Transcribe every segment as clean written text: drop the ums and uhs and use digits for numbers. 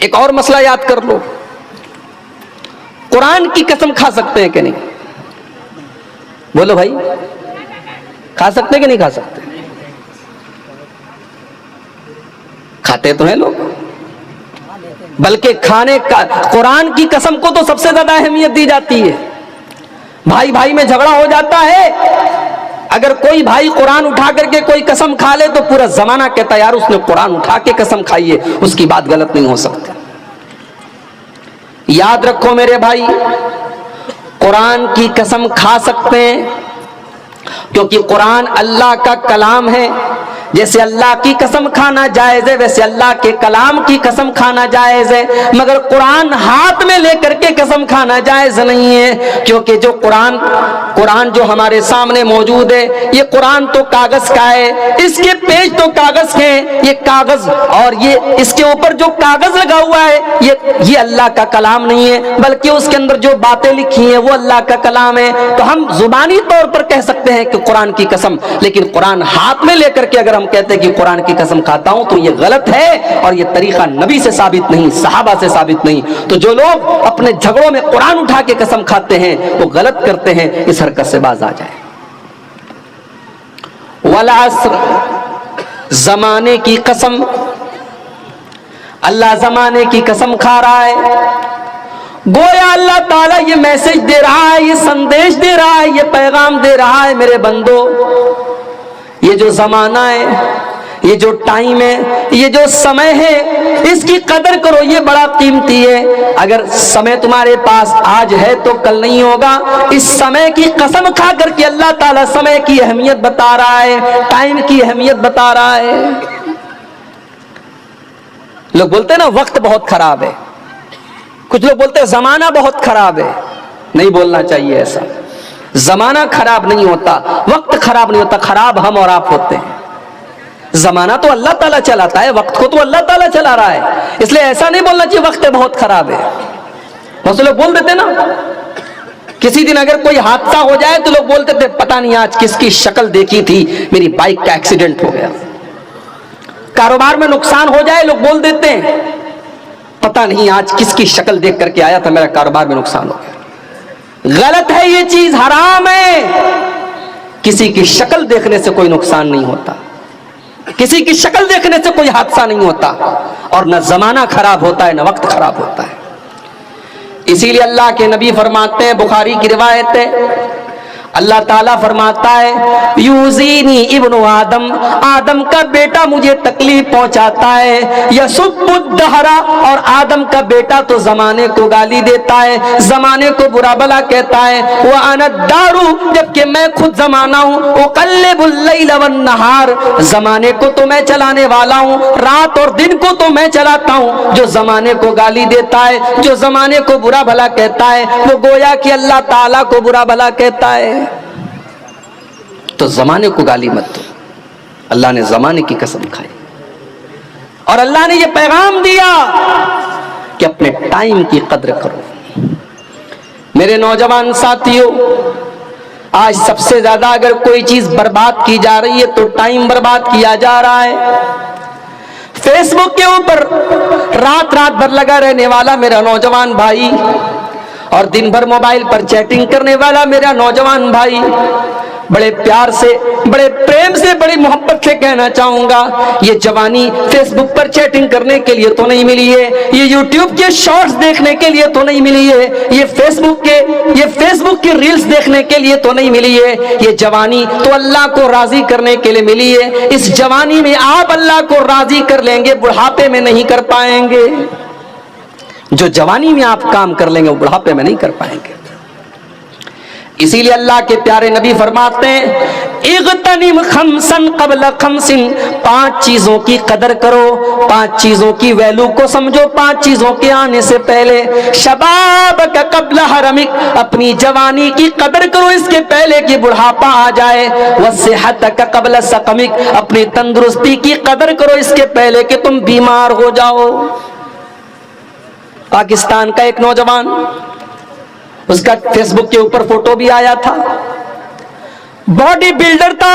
ایک اور مسئلہ یاد کر لو، قرآن کی قسم کھا سکتے ہیں کہ نہیں؟ بولو بھائی، کھا سکتے ہیں کہ نہیں کھا سکتے؟ کھاتے تو ہیں لوگ، بلکہ کھانے کا قرآن کی قسم کو تو سب سے زیادہ اہمیت دی جاتی ہے۔ بھائی بھائی میں جھگڑا ہو جاتا ہے، اگر کوئی بھائی قرآن اٹھا کر کے کوئی قسم کھا لے تو پورا زمانہ کہتا ہے یار اس نے قرآن اٹھا کے قسم کھائی ہے، اس کی بات غلط نہیں ہو سکتی۔ یاد رکھو میرے بھائی، قرآن کی قسم کھا سکتے ہیں کیونکہ قرآن اللہ کا کلام ہے۔ جیسے اللہ کی قسم کھانا جائز ہے ویسے اللہ کے کلام کی قسم کھانا جائز ہے، مگر قرآن ہاتھ میں لے کر کے قسم کھانا جائز نہیں ہے، کیونکہ جو قرآن جو ہمارے سامنے موجود ہے یہ قرآن تو کاغذ کا ہے، اس کے پیج تو کاغذ کے ہیں، یہ کاغذ اور یہ اس کے اوپر جو کاغذ لگا ہوا ہے یہ اللہ کا کلام نہیں ہے، بلکہ اس کے اندر جو باتیں لکھی ہیں وہ اللہ کا کلام ہے۔ تو ہم زبانی طور پر کہہ سکتے ہیں کہ قرآن کی قسم، لیکن قرآن ہاتھ میں لے کر کے اگر ہم کہتے ہیں کہ قرآن کی قسم کھاتا ہوں تو یہ غلط ہے، اور یہ طریقہ نبی سے ثابت نہیں، صحابہ سے ثابت نہیں۔ تو جو لوگ اپنے جھگڑوں میں قرآن اٹھا کے قسم کھاتے ہیں وہ غلط کرتے ہیں، اس حرکت سے باز آ جائیں۔ والعصر، زمانے کی قسم، اللہ زمانے کی قسم کھا رہا ہے، گویا اللہ تعالیٰ یہ میسج دے رہا ہے، یہ سندیش دے رہا ہے، یہ پیغام دے رہا ہے، میرے بندو یہ جو زمانہ ہے، یہ جو ٹائم ہے، یہ جو سمے ہے، اس کی قدر کرو، یہ بڑا قیمتی ہے۔ اگر سمے تمہارے پاس آج ہے تو کل نہیں ہوگا، اس سمے کی قسم کھا کر کے اللہ تعالیٰ سمے کی اہمیت بتا رہا ہے، ٹائم کی اہمیت بتا رہا ہے۔ لوگ بولتے ہیں نا وقت بہت خراب ہے، کچھ لوگ بولتے ہیں زمانہ بہت خراب ہے، نہیں بولنا چاہیے ایسا۔ زمانہ خراب نہیں ہوتا، وقت خراب نہیں ہوتا، خراب ہم اور آپ ہوتے ہیں۔ زمانہ تو اللہ تعالیٰ چلاتا ہے، وقت کو تو اللہ تعالیٰ چلا رہا ہے، اس لیے ایسا نہیں بولنا چاہیے وقت بہت خراب ہے۔ بہت سے لوگ بول دیتے نا، کسی دن اگر کوئی حادثہ ہو جائے تو لوگ بولتے تھے پتہ نہیں آج کس کی شکل دیکھی تھی، میری بائک کا ایکسیڈنٹ ہو گیا۔ کاروبار میں نقصان ہو جائے لوگ بول دیتے ہیں پتہ نہیں آج کس کی شکل دیکھ کر کے آیا تھا، میرا کاروبار میں نقصان ہو گیا۔ غلط ہے، یہ چیز حرام ہے۔ کسی کی شکل دیکھنے سے کوئی نقصان نہیں ہوتا، کسی کی شکل دیکھنے سے کوئی حادثہ نہیں ہوتا، اور نہ زمانہ خراب ہوتا ہے نہ وقت خراب ہوتا ہے۔ اسی لیے اللہ کے نبی فرماتے ہیں، بخاری کی روایت ہے، اللہ تعالیٰ فرماتا ہے یوزینی ابن آدم، آدم کا بیٹا مجھے تکلیف پہنچاتا ہے، یسب الدہر، اور آدم کا بیٹا تو زمانے کو گالی دیتا ہے، زمانے کو برا بھلا کہتا ہے، وَأَنَا الدَّارُ، جبکہ میں خود زمانہ ہوں، اقلب اللیل والنہار، زمانے کو تو میں چلانے والا ہوں، رات اور دن کو تو میں چلاتا ہوں۔ جو زمانے کو گالی دیتا ہے، جو زمانے کو برا بھلا کہتا ہے، وہ گویا کہ اللہ تعالیٰ کو برا بھلا کہتا ہے۔ تو زمانے کو گالی مت دو، اللہ نے زمانے کی قسم کھائی، اور اللہ نے یہ پیغام دیا کہ اپنے ٹائم کی قدر کرو۔ میرے نوجوان ساتھیوں، آج سب سے زیادہ اگر کوئی چیز برباد کی جا رہی ہے تو ٹائم برباد کیا جا رہا ہے۔ فیس بک کے اوپر رات بھر لگا رہنے والا میرا نوجوان بھائی، اور دن بھر موبائل پر چیٹنگ کرنے والا میرا نوجوان بھائی، بڑے پیار سے، بڑے پریم سے، بڑی محبت سے کہنا چاہوں گا، یہ جوانی فیس بک پر چیٹنگ کرنے کے لیے تو نہیں ملی ہے، یہ یوٹیوب کے شارٹس دیکھنے کے لیے تو نہیں ملی ہے، یہ فیس بک کی ریلز دیکھنے کے لیے تو نہیں ملی ہے، یہ جوانی تو اللہ کو راضی کرنے کے لیے ملی ہے۔ اس جوانی میں آپ اللہ کو راضی کر لیں گے، بڑھاپے میں نہیں کر پائیں گے۔ جو جوانی میں آپ کام کر لیں گے وہ بڑھاپے میں نہیں کر پائیں گے۔ اسی لیے اللہ کے پیارے نبی فرماتے ہیں اغتنم خمسن قبل خمسن، 5 چیزوں کی قدر کرو، 5 چیزوں کی ویلو کو سمجھو، 5 چیزوں کے آنے سے پہلے۔ شبابک قبل حرمک، اپنی جوانی کی قدر کرو اس کے پہلے کہ بڑھاپا آ جائے۔ وصحتک قبل سقمک، اپنی تندرستی کی قدر کرو اس کے پہلے کہ تم بیمار ہو جاؤ۔ پاکستان کا ایک نوجوان، اس کا فیس بک کے اوپر فوٹو بھی آیا تھا، باڈی بلڈر تھا،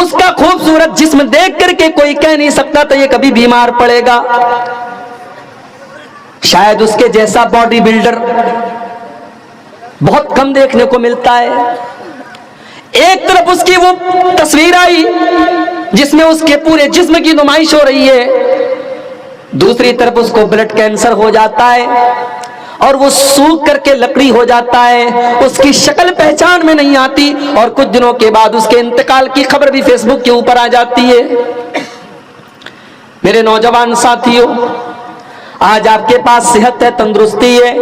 اس کا خوبصورت جسم دیکھ کر کے کوئی کہہ نہیں سکتا تھا یہ کبھی بیمار پڑے گا۔ شاید اس کے جیسا باڈی بلڈر بہت کم دیکھنے کو ملتا ہے. ایک طرف اس کی وہ تصویر آئی جس میں اس کے پورے جسم کی نمائش ہو رہی ہے, دوسری طرف اس کو بلڈ کینسر ہو جاتا ہے اور وہ سوکھ کر کے لکڑی ہو جاتا ہے, اس کی شکل پہچان میں نہیں آتی, اور کچھ دنوں کے بعد اس کے انتقال کی خبر بھی فیس بک کے اوپر آ جاتی ہے. میرے نوجوان ساتھیوں, آج آپ کے پاس صحت ہے, تندرستی ہے,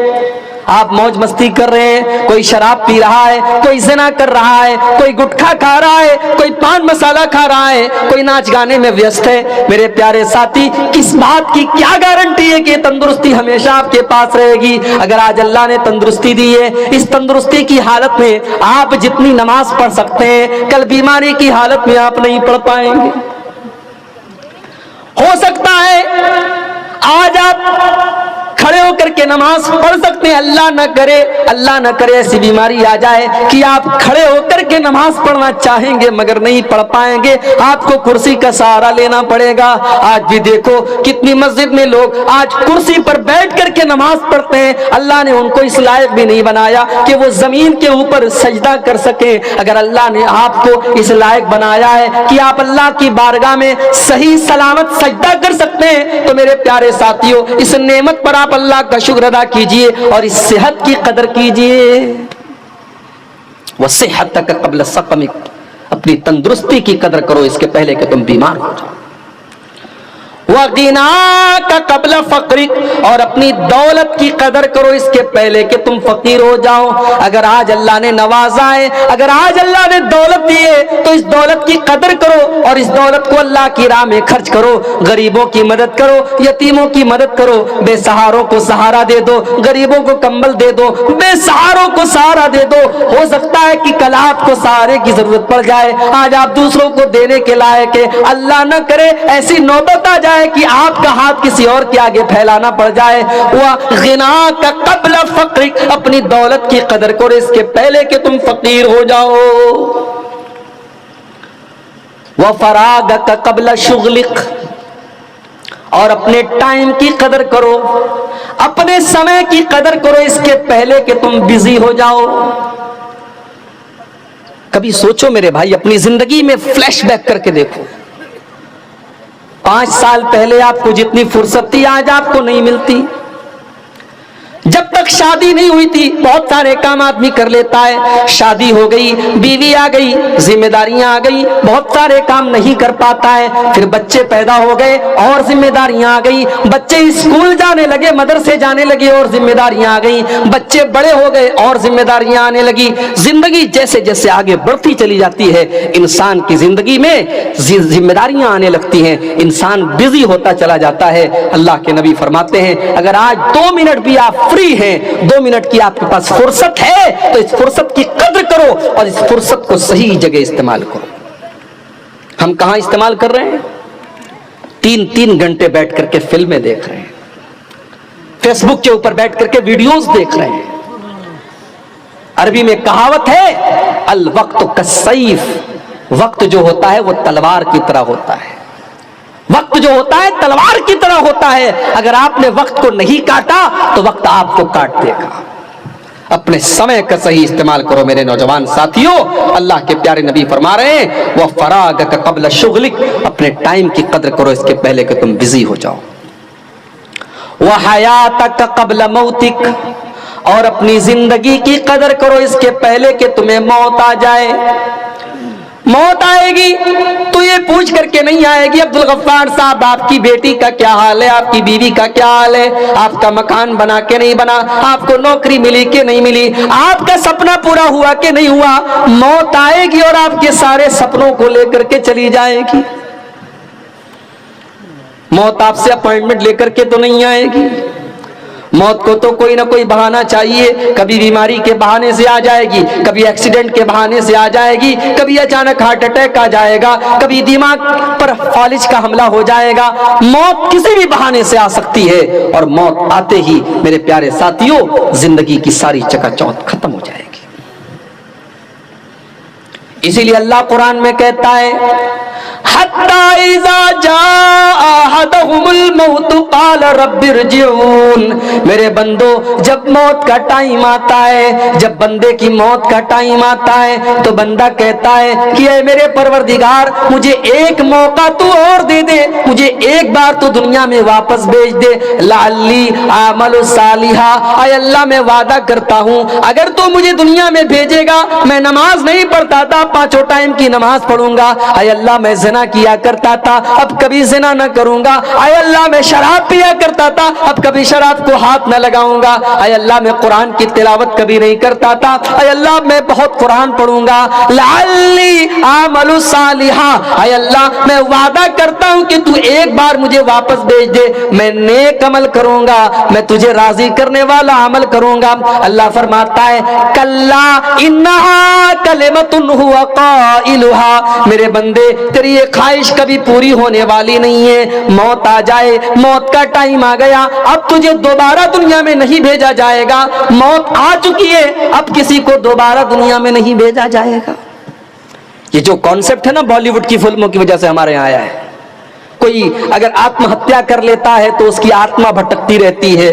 آپ موج مستی کر رہے ہیں, کوئی شراب پی رہا ہے, کوئی زنا کر رہا ہے, کوئی گٹکھا کھا رہا ہے, کوئی پان مسالہ کھا رہا ہے, کوئی ناچ گانے میں ویست ہے. میرے پیارے ساتھی, اس بات کی کیا گارنٹی ہے کہ یہ تندرستی ہمیشہ آپ کے پاس رہے گی؟ اگر آج اللہ نے تندرستی دی ہے, اس تندرستی کی حالت میں آپ جتنی نماز پڑھ سکتے ہیں, کل بیماری کی حالت میں آپ نہیں پڑھ پائیں گے. ہو سکتا ہے آج آپ کھڑے ہو کر کے نماز پڑھ سکتے ہیں, اللہ نہ کرے ایسی بیماری آ جائے کہ آپ کھڑے ہو کر کے نماز پڑھنا چاہیں گے مگر نہیں پڑھ پائیں گے, آپ کو کرسی کا سہارا لینا پڑے گا. آج بھی دیکھو کتنی مسجد میں لوگ آج کرسی پر بیٹھ کر کے نماز پڑھتے ہیں, اللہ نے ان کو اس لائق بھی نہیں بنایا کہ وہ زمین کے اوپر سجدہ کر سکیں. اگر اللہ نے آپ کو اس لائق بنایا ہے کہ آپ اللہ کی بارگاہ میں صحیح سلامت سجدہ کر سکتے ہیں, تو میرے پیارے ساتھیوں, اس نعمت پر آپ اللہ کا شکر ادا کیجئے اور اس صحت کی قدر کیجئے. وصحتک قبل سقمک, اپنی تندرستی کی قدر کرو اس کے پہلے کہ تم بیمار ہو جاؤ. وغناک قبل فقرک, اور اپنی دولت کی قدر کرو اس کے پہلے کہ تم فقیر ہو جاؤ. اگر آج اللہ نے نوازا ہے, اگر آج اللہ نے دولت دی ہے, تو اس دولت کی قدر کرو اور اس دولت کو اللہ کی راہ میں خرچ کرو. غریبوں کی مدد کرو, یتیموں کی مدد کرو, بے سہاروں کو سہارا دے دو, غریبوں کو کمبل دے دو, بے سہاروں کو سہارا دے دو. ہو سکتا ہے کہ کل آپ کو سہارے کی ضرورت پڑ جائے, آج آپ دوسروں کو دینے کے لائق ہے, اللہ نہ کرے ایسی نوبت آ جائے کہ آپ کا ہاتھ کسی اور کے آگے پھیلانا پڑ جائے. وغناک قبل فقرک, اپنی دولت کی قدر کرو اس کے پہلے کہ تم فقیر ہو جاؤ. وفراغک قبل شغلک, اور اپنے ٹائم کی قدر کرو, اپنے سمے کی قدر کرو اس کے پہلے کہ تم بزی ہو جاؤ. کبھی سوچو میرے بھائی, اپنی زندگی میں فلیش بیک کر کے دیکھو, 5 سال پہلے آپ کو جتنی فرصت تھی آج آپ کو نہیں ملتی. جب تک شادی نہیں ہوئی تھی بہت سارے کام آدمی کر لیتا ہے, شادی ہو گئی, بیوی آ گئی, ذمہ داریاں آ گئی, بہت سارے کام نہیں کر پاتا ہے. پھر بچے پیدا ہو گئے اور ذمہ داریاں آ گئی, بچے اسکول جانے لگے, مدرسے جانے لگے اور ذمہ داریاں آ گئی, بچے بڑے ہو گئے اور ذمہ داریاں آنے لگی. زندگی جیسے جیسے آگے بڑھتی چلی جاتی ہے, انسان کی زندگی میں ذمہ داریاں آنے لگتی ہیں, انسان بزی ہوتا چلا جاتا ہے. اللہ کے نبی فرماتے ہیں اگر آج 2 منٹ بھی آپ فری ہیں, 2 منٹ کی آپ کے پاس فرصت ہے, تو اس فرصت کی قدر کرو اور اس فرصت کو صحیح جگہ استعمال کرو. ہم کہاں استعمال کر رہے ہیں؟ 3 گھنٹے بیٹھ کر کے فلمیں دیکھ رہے ہیں, فیس بک کے اوپر بیٹھ کر کے ویڈیوز دیکھ رہے ہیں. عربی میں کہاوت ہے الوقت کالسیف, وقت جو ہوتا ہے وہ تلوار کی طرح ہوتا ہے. وقت جو ہوتا ہے تلوار کی طرح ہوتا ہے, اگر آپ نے وقت کو نہیں کاٹا تو وقت آپ کو کاٹ دے گا. اپنے سمے کا صحیح استعمال کرو میرے نوجوان ساتھیوں. اللہ کے پیارے نبی فرما رہے ہیں وفراغک قبل شغلک, اپنے ٹائم کی قدر کرو اس کے پہلے کہ تم بزی ہو جاؤ. وحیاتک قبل موتک, اور اپنی زندگی کی قدر کرو اس کے پہلے کہ تمہیں موت آ جائے. موت آئے گی تو یہ پوچھ کر کے نہیں آئے گی عبدالغفار صاحب آپ کی بیٹی کا کیا حال ہے, آپ کی بیوی کا کیا حال ہے, آپ کا مکان بنا کہ نہیں بنا, آپ کو نوکری ملی کہ نہیں ملی, آپ کا سپنا پورا ہوا کہ نہیں ہوا. موت آئے گی اور آپ کے سارے سپنوں کو لے کر کے چلی جائے گی. موت آپ سے اپوائنٹمنٹ لے کر کے تو نہیں آئے گی. موت کو تو کوئی نہ کوئی بہانہ چاہیے, کبھی بیماری کے بہانے سے آ جائے گی, کبھی ایکسیڈنٹ کے بہانے سے آ جائے گی, کبھی اچانک ہارٹ اٹیک آ جائے گا, کبھی دماغ پر فالج کا حملہ ہو جائے گا. موت کسی بھی بہانے سے آ سکتی ہے, اور موت آتے ہی میرے پیارے ساتھیوں زندگی کی ساری چکا چوند ختم ہو جائے گی. اسی لیے اللہ قرآن میں کہتا ہے حتی اذا جاء احدهم الموت قال رب ارجعون. میرے بندو جب موت کا ٹائم آتا ہے، جب بندے کی موت کا ٹائم آتا ہے تو بندہ کہتا ہے کہ اے میرے پروردگار مجھے ایک موقع تو اور دے دے، مجھے ایک بار تو دنیا میں واپس بھیج دے. لعلی اعمل صالحا، اے اللہ میں وعدہ کرتا ہوں اگر تو مجھے دنیا میں بھیجے گا میں نماز نہیں پڑھتا تھا، پانچوں ٹائم کی نماز پڑھوں گا. اے اللہ میں زنا کیا کرتا تھا اب کبھی زنا نہ کروں گا. اے اللہ میں شراب پیا کرتا تھا اب کبھی شراب کو ہاتھ نہ لگاؤں گا. اے اللہ میں قرآن کی تلاوت کبھی نہیں کرتا تھا، اے اللہ میں بہت قرآن پڑھوں گا. لعلی اعمل صالحا، اے اللہ میں وعدہ کرتا ہوں کہ تو ایک بار مجھے واپس بھیج دے، میں نیک عمل کروں گا، میں تجھے راضی کرنے والا عمل کروں گا. اللہ فرماتا ہے کلا انہا کلمۃ هو قائلها، میرے بندے تیری یہ خواہش کبھی پوری ہونے والی نہیں ہے. موت آ جائے، موت کا ٹائم آ گیا، اب تجھے دوبارہ دنیا میں نہیں بھیجا جائے گا. موت آ چکی ہے، اب کسی کو دوبارہ دنیا میں نہیں بھیجا جائے گا. یہ جو کانسیپٹ ہے نا بالی ووڈ کی فلموں کی وجہ سے ہمارے یہاں آیا ہے. کوئی اگر آتم ہتیا کر لیتا ہے تو اس کی آتما بھٹکتی رہتی ہے،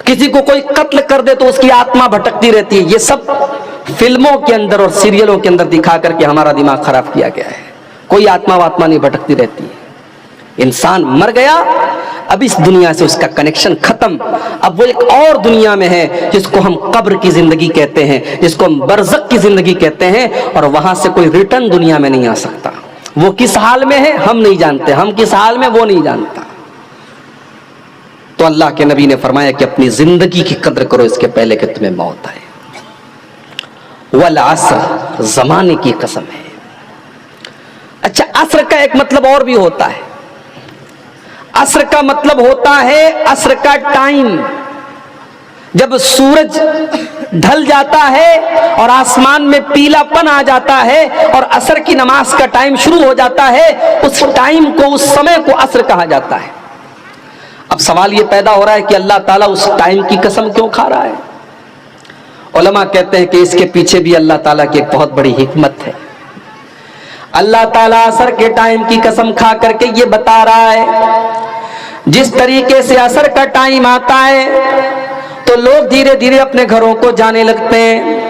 کسی کو کوئی قتل کر دے تو اس کی آتما بھٹکتی رہتی ہے. یہ سب فلموں کے اندر اور سیریلوں کے اندر دکھا کر کے ہمارا دماغ خراب کیا گیا ہے. کوئی آتما نہیں بھٹکتی رہتی ہے. انسان مر گیا، اب اس دنیا سے اس کا کنیکشن ختم. اب وہ ایک اور دنیا میں ہے جس کو ہم قبر کی زندگی کہتے ہیں، جس کو ہم برزخ کی زندگی کہتے ہیں، اور وہاں سے کوئی ریٹرن دنیا میں نہیں آ سکتا. وہ کس حال میں ہے ہم نہیں جانتے، ہم کس حال میں وہ نہیں جانتا. تو اللہ کے نبی نے فرمایا کہ اپنی زندگی کی قدر کرو اس کے پہلے کہ تمہیں موت آئے. والعصر، زمانے کی قسم ہے. اچھا عصر کا ایک مطلب اور بھی ہوتا ہے. عصر کا مطلب ہوتا ہے عصر کا ٹائم، جب سورج ڈھل جاتا ہے اور آسمان میں پیلا پن آ جاتا ہے اور عصر کی نماز کا ٹائم شروع ہو جاتا ہے، اس ٹائم کو، اس سمے کو عصر کہا جاتا ہے. اب سوال یہ پیدا ہو رہا ہے کہ اللہ تعالیٰ اس ٹائم کی قسم کیوں کھا رہا ہے؟ علماء کہتے ہیں کہ اس کے پیچھے بھی اللہ تعالیٰ کی ایک بہت بڑی حکمت ہے. اللہ تعالیٰ عصر کے ٹائم کی قسم کھا کر کے یہ بتا رہا ہے جس طریقے سے عصر کا ٹائم آتا ہے تو لوگ دھیرے دھیرے اپنے گھروں کو جانے لگتے ہیں،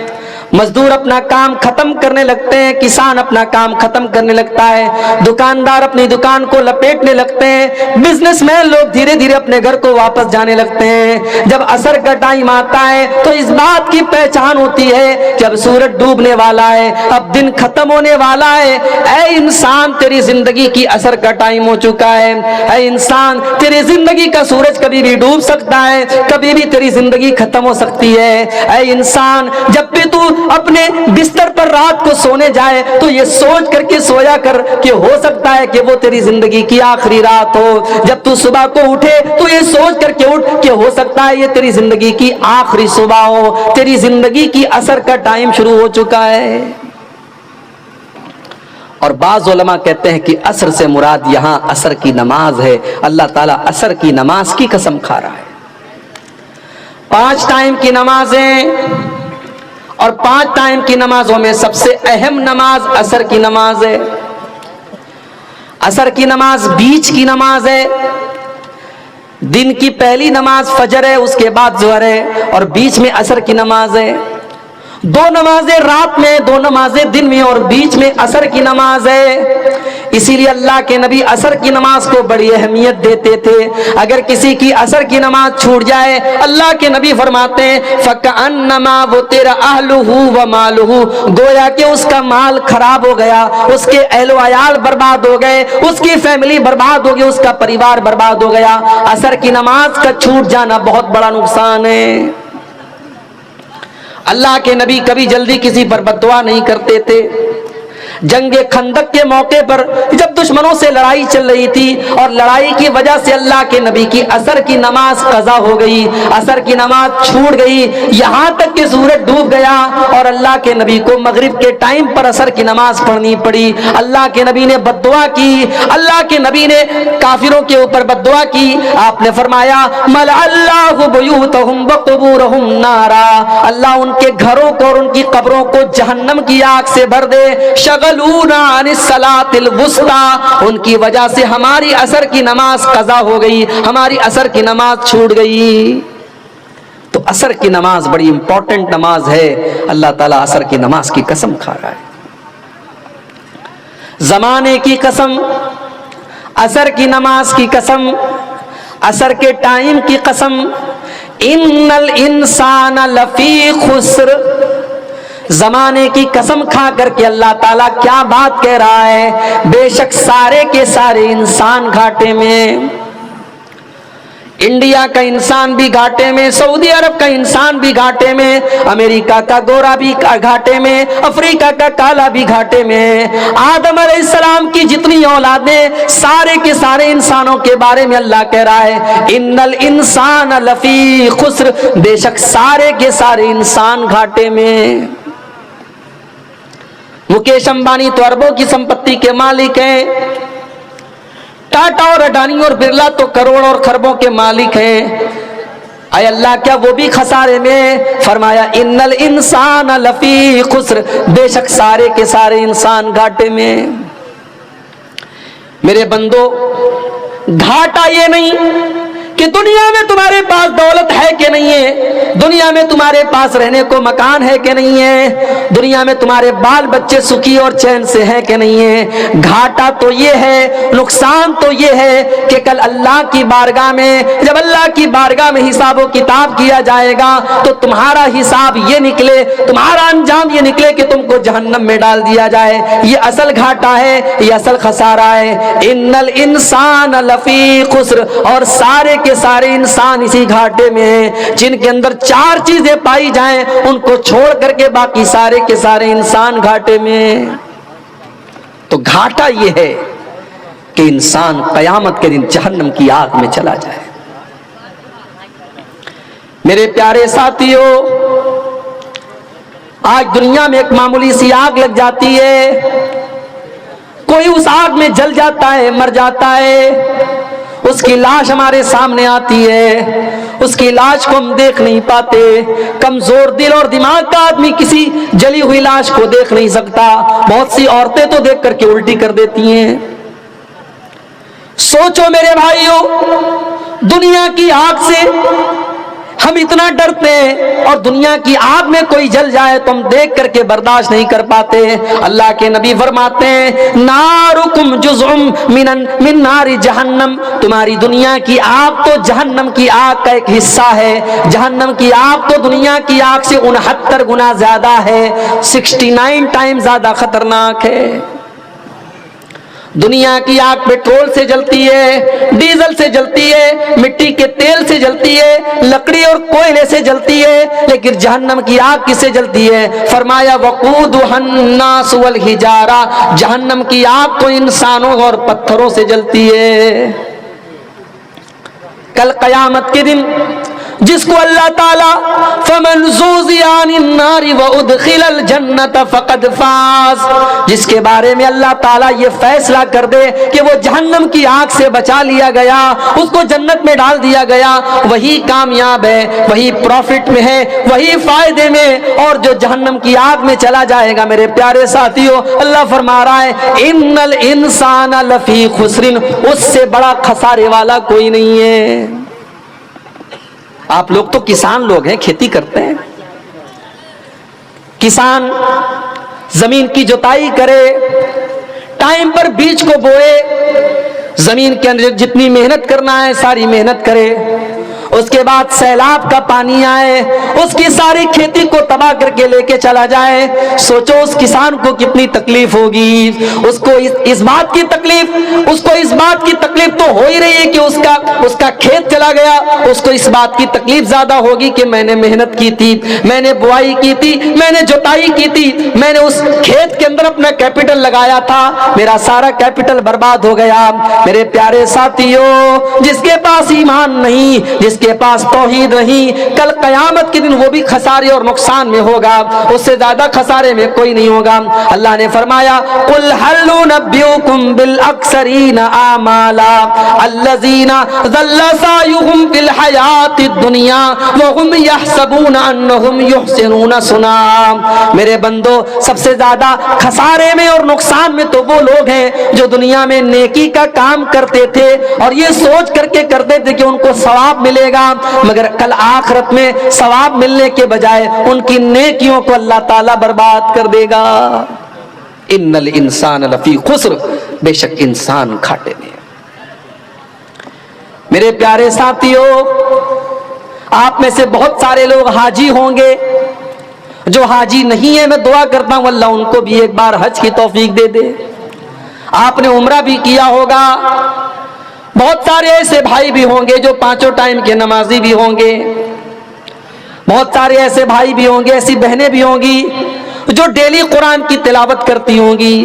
مزدور اپنا کام ختم کرنے لگتے ہیں، کسان اپنا کام ختم کرنے لگتا ہے، دکاندار اپنی دکان کو لپیٹنے لگتے ہیں، بزنس مین لوگ دھیرے دھیرے اپنے گھر کو واپس جانے لگتے ہیں. جب عصر کا ٹائم آتا ہے تو اس بات کی پہچان ہوتی ہے کہ اب سورج ڈوبنے والا ہے، اب دن ختم ہونے والا ہے. اے انسان تیری زندگی کی عصر کا ٹائم ہو چکا ہے. اے انسان تیری زندگی کا سورج کبھی بھی ڈوب سکتا ہے، کبھی بھی تیری زندگی ختم ہو سکتی ہے. اے انسان جب بھی تو اپنے بستر پر رات کو سونے جائے تو یہ سوچ کر کے سویا کر کہ ہو سکتا ہے کہ وہ تیری زندگی کی آخری رات ہو. جب تو صبح کو اٹھے تو یہ سوچ کر کے اٹھ کہ ہو سکتا ہے یہ تیری زندگی کی آخری صبح ہو. تیری زندگی کی عصر کا ٹائم شروع ہو چکا ہے. اور بعض علماء کہتے ہیں کہ عصر سے مراد یہاں عصر کی نماز ہے. اللہ تعالیٰ عصر کی نماز کی قسم کھا رہا ہے. 5 ٹائم کی نمازیں، اور 5 ٹائم کی نمازوں میں سب سے اہم نماز عصر کی نماز ہے. عصر کی نماز بیچ کی نماز ہے. دن کی پہلی نماز فجر ہے، اس کے بعد ظہر ہے، اور بیچ میں عصر کی نماز ہے. 2 نمازیں رات میں، 2 نمازیں دن میں، اور بیچ میں عصر کی نماز ہے. اسی لیے اللہ کے نبی عصر کی نماز کو بڑی اہمیت دیتے تھے. اگر کسی کی عصر کی نماز چھوٹ جائے اللہ کے نبی فرماتے ہیں فَكَأَنَّمَا وُتِرَ أَهْلُهُ وَمَالُهُ، گویا کہ اس کا مال خراب ہو گیا، اس کے اہل و عیال برباد ہو گئے، اس کی فیملی برباد ہو گئی، اس کا پریوار برباد ہو گیا. عصر کی نماز کا چھوٹ جانا بہت بڑا نقصان ہے. اللہ کے نبی کبھی جلدی کسی پر بد دعا نہیں کرتے تھے. جنگ خندق کے موقع پر جب دشمنوں سے لڑائی چل رہی تھی اور لڑائی کی وجہ سے اللہ کے نبی کی عصر کی نماز قضا ہو گئی، عصر کی نماز چھوٹ گئی، یہاں تک کہ سورج ڈوب گیا اور اللہ کے نبی کو مغرب کے ٹائم پر عصر کی نماز پڑھنی پڑی. اللہ کے نبی نے بد دعا کی، اللہ کے نبی نے کافروں کے اوپر بد دعا کی. آپ نے فرمایا ملأ اللہ بیوتہم وقبورہم نارا، اللہ ان کے گھروں کو اور ان کی قبروں کو جہنم کی آگ سے بھر دے. شغلون عن الصلاۃ الوسطی، ان کی وجہ سے ہماری عصر کی نماز قضا ہو گئی، ہماری عصر کی نماز چھوٹ گئی۔ تو عصر کی نماز بڑی امپورٹنٹ نماز ہے، اللہ تعالیٰ عصر کی نماز کی قسم کھا رہا ہے، زمانے کی قسم، عصر کی نماز کی قسم، عصر کے ٹائم کی قسم۔ ان الانسان لفی خسر، زمانے کی قسم کھا کر کے اللہ تعالیٰ کیا بات کہہ رہا ہے؟ بے شک سارے کے سارے انسان گھاٹے میں، انڈیا کا انسان بھی گھاٹے میں، سعودی عرب کا انسان بھی گھاٹے میں، امریکہ کا گورا بھی گھاٹے میں، افریقہ کا کالا بھی گھاٹے میں، آدم علیہ السلام کی جتنی اولادیں، سارے کے سارے انسانوں کے بارے میں اللہ کہہ رہا ہے ان الانسان لفی خسر، بے شک سارے کے سارے انسان گھاٹے میں۔ مکیش امبانی تو اربوں کی سمپتی کے مالک ہیں، ٹاٹا اور اڈانی اور برلا تو کروڑ اور خربوں کے مالک ہیں، اے اللہ کیا وہ بھی خسارے میں؟ فرمایا ان الانسان لفی خسر، بے شک سارے کے سارے انسان گھاٹے میں۔ میرے بندو، گھاٹا یہ نہیں کہ دنیا میں تمہارے پاس دولت ہے کہ نہیں ہے، دنیا میں تمہارے پاس رہنے کو مکان ہے کہ نہیں ہے، دنیا میں تمہارے بال بچے سکھی اور چین سے ہیں کہ نہیں ہے۔ گھاٹا تو یہ ہے، نقصان تو یہ ہے کہ کل اللہ کی بارگاہ میں، جب اللہ کی بارگاہ میں حساب و کتاب کیا جائے گا تو تمہارا حساب یہ نکلے، تمہارا انجام یہ نکلے کہ تم کو جہنم میں ڈال دیا جائے۔ یہ اصل گھاٹا ہے، یہ اصل خسارہ ہے۔ ان الانسان لفی خسر، اور سارے کے سارے انسان اسی گھاٹے میں ہیں، جن کے اندر چار چیزیں پائی جائیں ان کو چھوڑ کر کے باقی سارے کے سارے انسان گھاٹے میں۔ تو گھاٹا یہ ہے کہ انسان قیامت کے دن جہنم کی آگ میں چلا جائے۔ میرے پیارے ساتھیو، آج دنیا میں ایک معمولی سی آگ لگ جاتی ہے، کوئی اس آگ میں جل جاتا ہے، مر جاتا ہے، اس کی لاش ہمارے سامنے آتی ہے، اس کی لاش کو ہم دیکھ نہیں پاتے۔ کمزور دل اور دماغ کا آدمی کسی جلی ہوئی لاش کو دیکھ نہیں سکتا، بہت سی عورتیں تو دیکھ کر کے الٹی کر دیتی ہیں۔ سوچو میرے بھائیو، دنیا کی آگ سے ہم اتنا ڈرتے ہیں، اور دنیا کی آگ میں کوئی جل جائے تو ہم دیکھ کر کے برداشت نہیں کر پاتے۔ اللہ کے نبی فرماتے ہیں نارکم جزء من نار جہنم، تمہاری دنیا کی آگ تو جہنم کی آگ کا ایک حصہ ہے۔ جہنم کی آگ تو دنیا کی آگ سے 69 گنا زیادہ ہے، 69 ٹائم زیادہ خطرناک ہے۔ دنیا کی آگ پیٹرول سے جلتی ہے، ڈیزل سے جلتی ہے، مٹی کے تیل سے جلتی ہے، لکڑی اور کوئلے سے جلتی ہے، لیکن جہنم کی آگ کس سے جلتی ہے؟ فرمایا وقودها الناس والحجارہ، جہنم کی آگ تو انسانوں اور پتھروں سے جلتی ہے۔ کل قیامت کے دن جس کو اللہ تعالیٰ فَمَنْ زُحْزِحَ عَنِ النَّارِ وَأُدْخِلَ الْجَنَّةَ فَقَدْ فَازَ، جس کے بارے میں اللہ تعالیٰ یہ فیصلہ کر دے کہ وہ جہنم کی آگ سے بچا لیا گیا، اس کو جنت میں ڈال دیا گیا، وہی کامیاب ہے، وہی پروفٹ میں ہے، وہی فائدے میں۔ اور جو جہنم کی آگ میں چلا جائے گا میرے پیارے ساتھیوں، اللہ فرما رہا ہے اِنَّ الْإِنسَانَ لَفِي خُسْرٍ، اس سے بڑا خسارے والا کوئی نہیں ہے۔ آپ لوگ تو کسان لوگ ہیں، کھیتی کرتے ہیں، کسان زمین کی جوتائی کرے، ٹائم پر بیج کو بوئے، زمین کے اندر جتنی محنت کرنا ہے ساری محنت کرے، اس کے بعد سیلاب کا پانی آئے، اس کی ساری کھیتی کو تباہ کر کے لے کے چلا جائے۔ سوچو اس کسان کو کتنی تکلیف ہوگی، اس کو اس بات کی تکلیف تو ہو ہی رہی ہے کہ اس کا کھیت چلا گیا، اس کو اس بات کی تکلیف زیادہ ہوگی کہ میں نے محنت کی تھی، میں نے بوائی کی تھی، میں نے جوتائی کی تھی، میں نے اس کھیت کے اندر اپنا کیپٹل لگایا تھا، میرا سارا کیپٹل برباد ہو گیا۔ میرے پیارے ساتھیوں، جس کے پاس ایمان نہیں، جس کے پاس توحید نہیں، کل قیامت کے دن وہ بھی خسارے اور نقصان میں ہوگا، اس سے زیادہ خسارے میں کوئی نہیں ہوگا۔ اللہ نے فرمایا قل هل ننبئكم بالاخسرین اعمالا الذین ضل سعیهم فی الحیات الدنیا وهم یحسبون انہم یحسنون صنعا۔ میرے بندو، سب سے زیادہ خسارے میں اور نقصان میں تو وہ لوگ ہیں جو دنیا میں نیکی کا کام کرتے تھے اور یہ سوچ کر کے کرتے تھے کہ ان کو ثواب ملے گا، مگر کل آخرت میں ثواب ملنے کے بجائے ان کی نیکیوں کو اللہ تعالیٰ برباد کر دے گا۔ ان الانسان لفی خسر، بے شک انسان گھاٹے میں۔ میرے پیارے ساتھیوں، آپ میں سے بہت سارے لوگ حاجی ہوں گے، جو حاجی نہیں ہے میں دعا کرتا ہوں اللہ ان کو بھی ایک بار حج کی توفیق دے دے۔ آپ نے عمرہ بھی کیا ہوگا، بہت سارے ایسے بھائی بھی ہوں گے جو پانچوں ٹائم کے نمازی بھی ہوں گے، بہت سارے ایسے بھائی بھی ہوں گے، ایسی بہنیں بھی ہوں گی جو ڈیلی قرآن کی تلاوت کرتی ہوں گی۔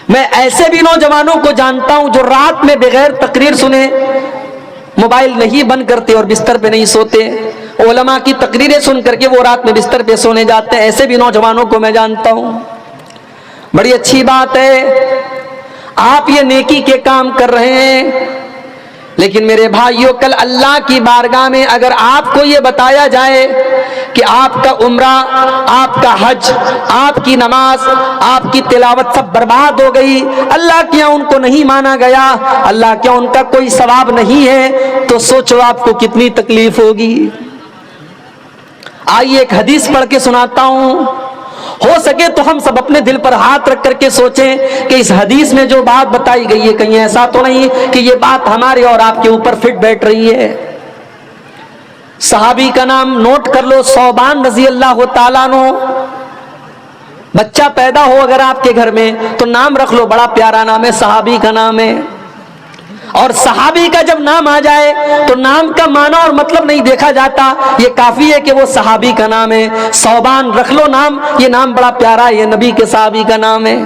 میں ایسے بھی نوجوانوں کو جانتا ہوں جو رات میں بغیر تقریر سنے موبائل نہیں بند کرتے اور بستر پہ نہیں سوتے، علماء کی تقریریں سن کر کے وہ رات میں بستر پہ سونے جاتے ہیں۔ ایسے بھی نوجوانوں کو میں جانتا ہوں۔ بڑی اچھی بات ہے، آپ یہ نیکی کے کام کر رہے ہیں، لیکن میرے بھائیوں کل اللہ کی بارگاہ میں اگر آپ کو یہ بتایا جائے کہ آپ کا عمرہ، آپ کا حج، آپ کی نماز، آپ کی تلاوت سب برباد ہو گئی، اللہ کیا ان کو نہیں مانا گیا، اللہ کیا ان کا کوئی ثواب نہیں ہے، تو سوچو آپ کو کتنی تکلیف ہوگی۔ آئیے ایک حدیث پڑھ کے سناتا ہوں، ہو سکے تو ہم سب اپنے دل پر ہاتھ رکھ کر کے سوچیں کہ اس حدیث میں جو بات بتائی گئی ہے کہیں ایسا تو نہیں کہ یہ بات ہمارے اور آپ کے اوپر فٹ بیٹھ رہی ہے۔ صحابی کا نام نوٹ کر لو، ثوبان رضی اللہ تعالیٰ عنہ۔ بچہ پیدا ہو اگر آپ کے گھر میں تو نام رکھ لو، بڑا پیارا نام ہے، صحابی کا نام ہے۔ اور صحابی کا جب نام آ جائے تو نام کا معنی اور مطلب نہیں دیکھا جاتا، یہ کافی ہے کہ وہ صحابی کا نام ہے۔ ثوبان رکھ لو نام، یہ نام بڑا پیارا ہے، یہ نبی کے صحابی کا نام ہے۔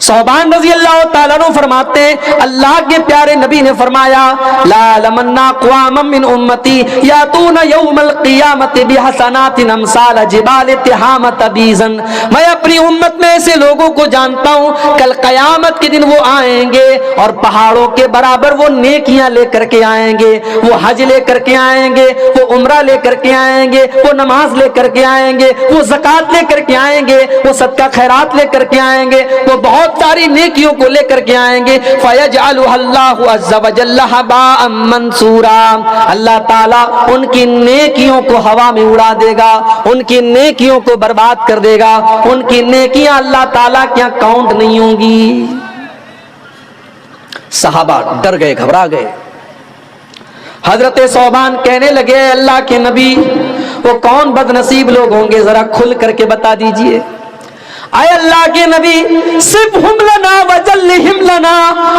ثوبان رضی اللہ تعالیٰ عنہ فرماتے ہیں اللہ کے پیارے نبی نے فرمایا لا لمنا قواما من امتی یاتون یوم القیامت بحسنات امثال جبال تہامۃ بیزا، میں اپنی امت میں ایسے لوگوں کو جانتا ہوں کل قیامت کے دن وہ آئیں گے اور پہاڑوں کے برابر وہ نیکیاں لے کر کے آئیں گے، وہ حج لے کر کے آئیں گے، وہ عمرہ لے کر کے آئیں گے، وہ نماز لے کر کے آئیں گے، وہ زکوٰۃ لے کر کے آئیں گے، وہ صدقہ خیرات لے کر کے آئیں گے، وہ بہت ساری نیکیوں کو لے کر کے آئیں گے۔ فَيَجْعَلُهَا اللَّهُ عَزَّ وَجَلَّ هَبَاءً مَنْثُورًا، اللہ تعالیٰ ان کی نیکیوں کو ہوا میں اڑا دے گا، ان کی نیکیوں کو برباد کر دے گا، ان کی نیکیاں اللہ تعالیٰ کیا کاؤنٹ نہیں ہوں گی۔ صحابہ ڈر گئے، گھبرا گئے۔ حضرت ثوبان کہنے لگے اللہ کے نبی وہ کون بد نصیب لوگ ہوں گے، ذرا کھل کر کے بتا دیجئے۔ اے اللہ کے نبی صرف ہم لنا وجلہم لنا،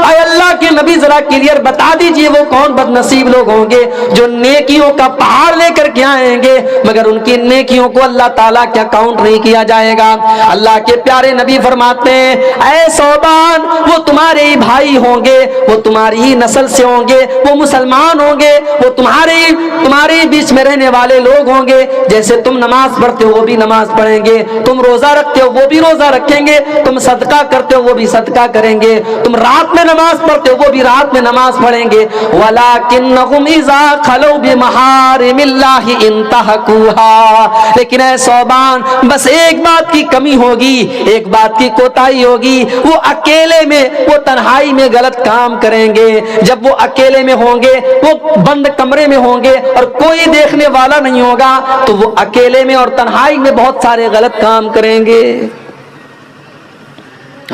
اے اللہ کے نبی ذرا کلیئر بتا دیجئے وہ کون بد نصیب لوگ ہوں گے جو نیکیوں کا پہاڑ لے کر کے آئیں گے مگر ان کی نیکیوں کو اللہ تعالیٰ کیا کاؤنٹ نہیں کیا جائے گا۔ اللہ کے پیارے نبی فرماتے ہیں اے ثوبان وہ تمہارے ہی بھائی ہوں گے، وہ تمہاری ہی نسل سے ہوں گے، وہ مسلمان ہوں گے، وہ تمہارے بیچ میں رہنے والے لوگ ہوں گے، جیسے تم نماز پڑھتے ہو وہ بھی نماز پڑھیں گے، تم روزہ رکھتے ہو وہ بھی روزہ رکھیں گے، تم صدقہ کرتے ہو وہ بھی صدقہ کریں گے، تم رات میں نماز پڑھتے ہو وہ بھی رات میں نماز پڑھیں گے۔ وَلَكِنَّهُمْ إِذَا خَلَوْا بِمَحَارِمِ اللَّهِ انْتَهَكُوهَا، لیکن اے ثوبان بس ایک بات کی کمی ہوگی، ایک بات کی کوتاہی ہوگی، وہ اکیلے میں، وہ تنہائی میں غلط کام کریں گے۔ جب وہ اکیلے میں ہوں گے، وہ بند کمرے میں ہوں گے اور کوئی دیکھنے والا نہیں ہوگا تو وہ اکیلے میں اور تنہائی میں بہت سارے غلط کام کریں گے۔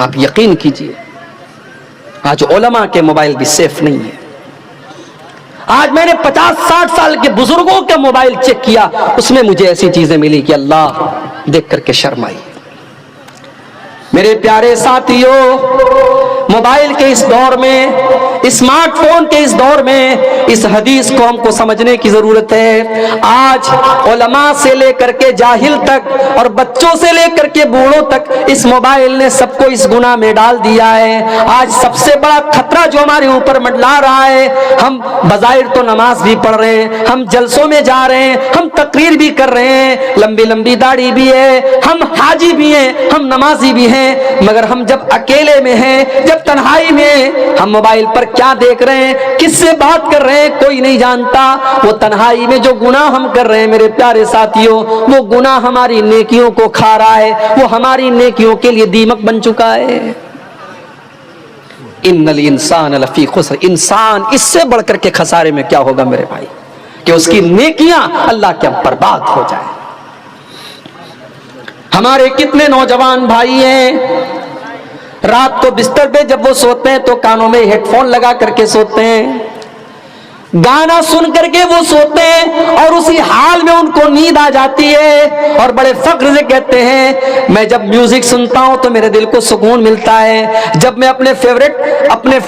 آپ یقین کیجئے آج علماء کے موبائل بھی سیف نہیں ہے۔ آج میں نے 50-60 سال کے بزرگوں کا موبائل چیک کیا، اس میں مجھے ایسی چیزیں ملی کہ اللہ دیکھ کر کے شرم آئی۔ میرے پیارے ساتھیوں موبائل کے اس دور میں، اسمارٹ فون کے اس دور میں اس حدیث کو ہم کو سمجھنے کی ضرورت ہے۔ آج علماء سے لے کر کے جاہل تک اور بچوں سے لے کر کے بوڑھوں تک اس موبائل نے سب کو اس گناہ میں ڈال دیا ہے۔ آج سب سے بڑا خطرہ جو ہمارے اوپر منڈلا رہا ہے، ہم بظاہر تو نماز بھی پڑھ رہے ہیں، ہم جلسوں میں جا رہے ہیں، ہم تقریر بھی کر رہے ہیں، لمبی لمبی داڑھی بھی ہے، ہم حاجی بھی ہیں، ہم نمازی بھی ہیں، مگر ہم جب اکیلے میں ہیں، جب تنہائی میں، ہم موبائل پر کیا دیکھ رہے ہیں, کس سے بات کر رہے ہیں, کوئی نہیں جانتا. وہ تنہائی میں جو گناہ ہم کر رہے ہیں میرے پیارے ساتھیوں, وہ گناہ ہماری نیکیوں کو کھا رہا ہے, وہ ہماری نیکیوں کے لیے دیمک بن چکا ہے. ان الانسان لفی خسر, انسان اس سے بڑھ کر کے خسارے میں کیا ہوگا میرے بھائی, کہ اس کی نیکیاں اللہ کے برباد ہو جائیں. ہمارے کتنے نوجوان بھائی ہیں, رات کو بستر پہ جب وہ سوتے ہیں تو کانوں میں ہیڈ فون لگا کر کے سوتے ہیں, گانا سن کر کے وہ سوتے ہیں, اور اسی حال میں ان کو نیند آ جاتی ہے, اور بڑے فخر سے کہتے ہیں میں جب میوزک سنتا ہوں تو میرے دل کو سکون ملتا ہے, جب میں اپنے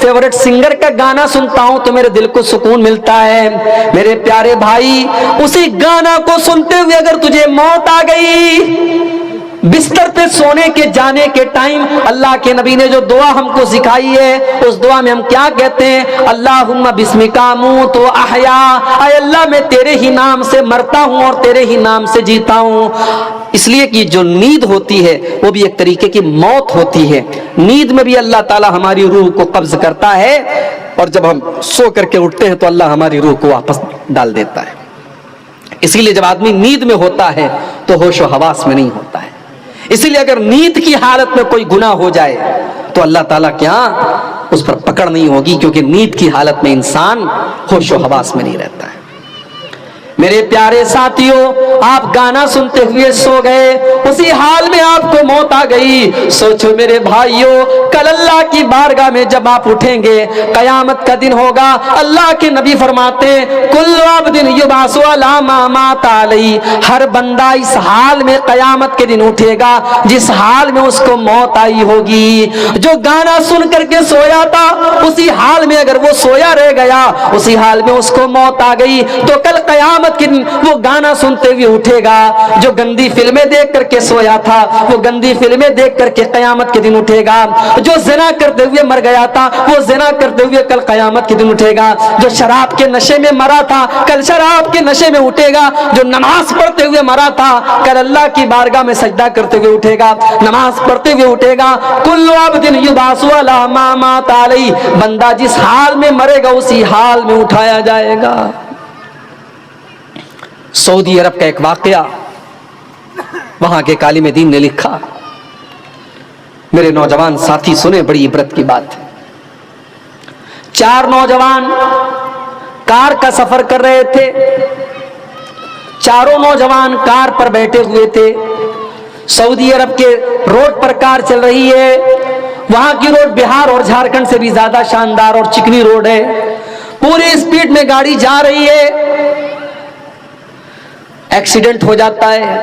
فیورٹ سنگر کا گانا سنتا ہوں تو میرے دل کو سکون ملتا ہے. میرے پیارے بھائی, اسی گانا کو سنتے ہوئے اگر تجھے موت آ گئی, بستر پہ سونے کے جانے کے ٹائم اللہ کے نبی نے جو دعا ہم کو سکھائی ہے, اس دعا میں ہم کیا کہتے ہیں, اللہم بسمک اموت و احیا, اے اللہ میں تیرے ہی نام سے مرتا ہوں اور تیرے ہی نام سے جیتا ہوں. اس لیے کہ جو نیند ہوتی ہے وہ بھی ایک طریقے کی موت ہوتی ہے. نیند میں بھی اللہ تعالی ہماری روح کو قبض کرتا ہے, اور جب ہم سو کر کے اٹھتے ہیں تو اللہ ہماری روح کو واپس ڈال دیتا ہے. اسی لیے جب آدمی نیند میں ہوتا ہے تو ہوش و حواس میں نہیں ہوتا ہے. اسی لیے اگر نیند کی حالت میں کوئی گناہ ہو جائے تو اللہ تعالیٰ کیا اس پر پکڑ نہیں ہوگی, کیونکہ نیند کی حالت میں انسان ہوش و حواس میں نہیں رہتا ہے. میرے پیارے ساتھیوں, آپ گانا سنتے ہوئے سو گئے, اسی حال میں آپ کو موت آ گئی. سوچو میرے بھائیوں, کل اللہ کی بارگاہ میں جب آپ اٹھیں گے, قیامت کا دن ہوگا. اللہ کے نبی فرماتے ہیں کل عبد یبعث علی ما مات علیہ, ہر بندہ اس حال میں قیامت کے دن اٹھے گا جس حال میں اس کو موت آئی ہوگی. جو گانا سن کر کے سویا تھا اسی حال میں اگر وہ سویا رہ گیا, اسی حال میں اس کو موت آ گئی, تو کل قیامت وہ گانا سنتے ہوئے اٹھے گا. جو گندی فلمیں دیکھ کر کے سویا تھا وہ گندی فلمیں دیکھ کر کے قیامت کے دن اٹھے گا. جو زنا کرتے ہوئے مر گیا تھا وہ زنا کرتے ہوئے کل قیامت کے دن اٹھے گا. جو شراب کے نشے میں مرا تھا کل شراب کے نشے میں اٹھے گا. جو نماز پڑھتے ہوئے مرا تھا کل اللہ کی بارگاہ میں سجدہ کرتے ہوئے اٹھے گا, نماز پڑھتے ہوئے اٹھے گا. کل عبد یبعث علی ما مات علیہ, بندہ جس حال میں مرے گا اسی حال میں اٹھایا جائے گا. سعودی عرب کا ایک واقعہ وہاں کے عالم دین نے لکھا, میرے نوجوان ساتھی سنیں, بڑی عبرت کی بات ہے. 4 نوجوان کار کا سفر کر رہے تھے, چاروں نوجوان کار پر بیٹھے ہوئے تھے. سعودی عرب کے روڈ پر کار چل رہی ہے, وہاں کی روڈ بہار اور جھارکھنڈ سے بھی زیادہ شاندار اور چکنی روڈ ہے. پوری اسپیڈ میں گاڑی جا رہی ہے, ایکسیڈنٹ ہو جاتا ہے.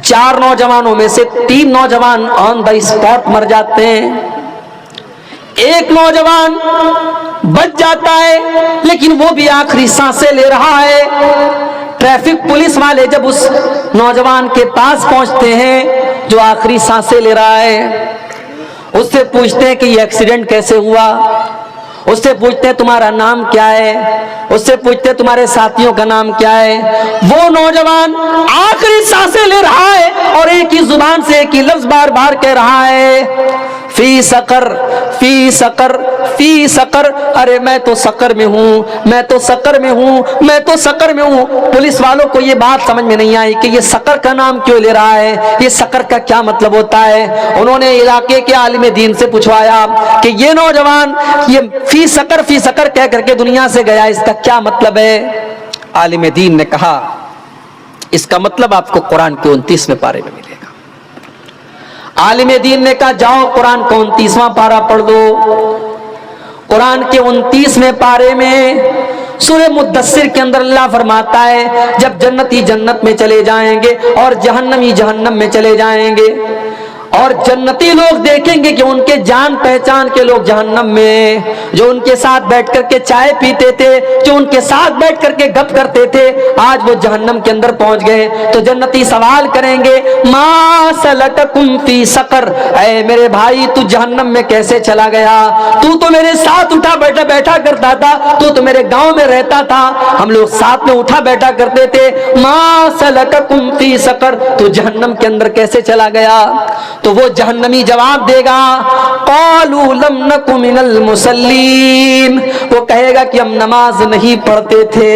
4 نوجوانوں میں سے 3 نوجوان آن دا اسپاٹ مر جاتے ہیں. ایک نوجوان بچ جاتا ہے لیکن وہ بھی آخری سانسیں لے رہا ہے. ٹریفک پولیس والے جب اس نوجوان کے پاس پہنچتے ہیں جو آخری سانسیں لے رہا ہے, اس سے پوچھتے ہیں کہ یہ ایکسیڈنٹ کیسے ہوا. اس سے پوچھتے ہیں تمہارا نام کیا ہے, اس سے پوچھتے ہیں تمہارے ساتھیوں کا نام کیا ہے. وہ نوجوان آخری سانسیں لے رہا ہے اور ایک ہی زبان سے ایک ہی لفظ بار بار کہہ رہا ہے, فی سقر فی سقر فی سقر. ارے میں تو سقر میں ہوں, میں تو سقر میں ہوں, میں تو سقر میں ہوں. پولیس والوں کو یہ بات سمجھ میں نہیں آئی کہ یہ سقر کا نام کیوں لے رہا ہے, یہ سقر کا کیا مطلب ہوتا ہے. انہوں نے علاقے کے عالم دین سے پوچھوایا کہ یہ نوجوان یہ فی سقر کہہ کر کے دنیا سے گیا, اس کا کیا مطلب ہے. عالم دین نے کہا اس کا مطلب آپ کو قرآن کے 29ویں پارے میں ملے گا. عالم دین نے کہا جاؤ قرآن کا 29واں پارہ پڑھ دو. قرآن کے 29ویں پارے میں سورہ مدثر کے اندر اللہ فرماتا ہے جب جنتی جنت میں چلے جائیں گے اور جہنمی جہنم میں چلے جائیں گے, اور جنتی لوگ دیکھیں گے کہ ان کے جان پہچان کے لوگ جہنم میں, جو ان کے ساتھ بیٹھ کر کے چائے پیتے تھے, جو ان کے ساتھ بیٹھ کر کے گپ کرتے تھے, آج وہ جہنم کے اندر پہنچ گئے. تو جنتی سوال کریں گے ما سلککم فی سقر, اے میرے بھائی تو جہنم میں کیسے چلا گیا, تو میرے ساتھ اٹھا بیٹھا کرتا تھا, تو میرے گاؤں میں رہتا تھا, ہم لوگ ساتھ میں اٹھا بیٹھا کرتے تھے. ما سلککم فی سقر, تو جہنم کے اندر کیسے چلا گیا. تو وہ جہنمی جواب دے گا قالوا لم نک من المصلین، وہ کہے گا کہ ہم نماز نہیں پڑھتے تھے۔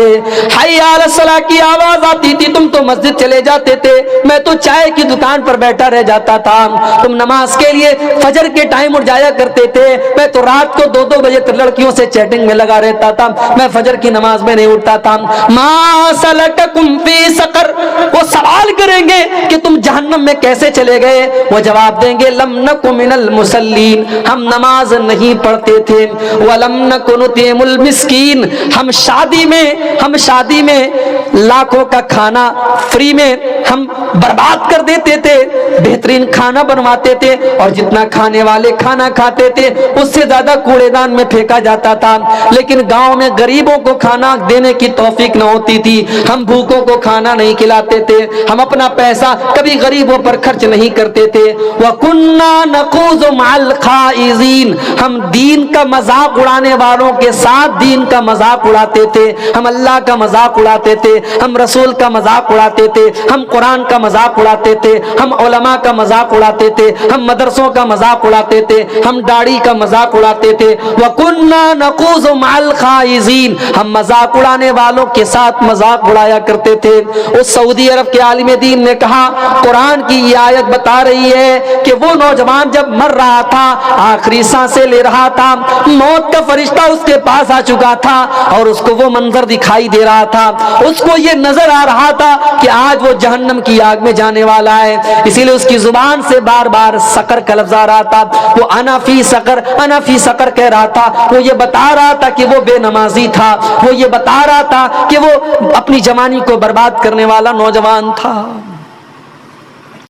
حی علی الصلاۃ کی آواز آتی تھی تم تو مسجد چلے جاتے تھے، میں تو چائے کی دکان پر بیٹھا رہ جاتا تھا، تم نماز کے لیے فجر کے ٹائم اٹھ جایا کرتے تھے، میں تو رات کو 2-2 بجے تک لڑکیوں سے چیٹنگ میں لگا رہتا تھا، میں فجر کی نماز میں نہیں اٹھتا تھا۔ ما سلککم فی سقر، وہ سوال کریں گے کہ تم جہنم میں کیسے چلے گئے؟ وہ جواب دیں گے لم نک من المصلین، ہم نماز نہیں پڑھتے تھے، ولم نک نطعم المسکین، ہم شادی میں لاکھوں کا کھانا فری میں ہم برباد کر دیتے تھے، بہترین کھانا بنواتے تھے اور جتنا کھانے والے کھانا کھاتے تھے اس سے زیادہ کوڑے دان میں پھینکا جاتا تھا، لیکن گاؤں میں غریبوں کو کھانا دینے کی توفیق نہ ہوتی تھی، ہم بھوکوں کو کھانا نہیں کھلاتے تھے، ہم اپنا پیسہ کبھی غریبوں پر خرچ نہیں کرتے تھے۔ وَكُنَّا نَخُوضُ مَعَ الْخَائِضِينَ، ہم دین کا مذاق اڑانے والوں کے ساتھ دین کا مذاق اڑاتے تھے، ہم اللہ کا مذاق اڑاتے تھے، ہم رسول کا مذاق اڑاتے تھے، ہم قرآن کا مذاق اڑاتے تھے، ہم علماء کا مذاق اڑاتے تھے، ہم مدرسوں کا مذاق اڑاتے تھے، ہم داڑھی کا مذاق اڑاتے تھے۔ وَكُنَّا نَخُوضُ مَعَ الْخَائِضِينَ، ہم مذاق اڑانے والوں کے ساتھ مذاق اڑایا کرتے تھے۔ اس سعودی عرب کے عالم دین نے کہا قرآن کی یہ آیت بتا رہی ہے کہ وہ نوجوان جب مر رہا تھا، آخری سانسیں لے رہا تھا، موت کا فرشتہ اس کے پاس آ چکا تھا اور اس کو وہ منظر دکھائی دے رہا تھا، اس کو یہ نظر آ رہا تھا کہ آج وہ جہنم کی آگ میں جانے والا ہے، اسی لیے اس کی زبان سے بار بار سقر کا لفظ آ رہا تھا، وہ انا فی سقر انا فی سقر کہہ رہا تھا، وہ یہ بتا رہا تھا کہ وہ بے نمازی تھا، وہ یہ بتا رہا تھا کہ وہ اپنی جوانی کو برباد کرنے والا نوجوان تھا۔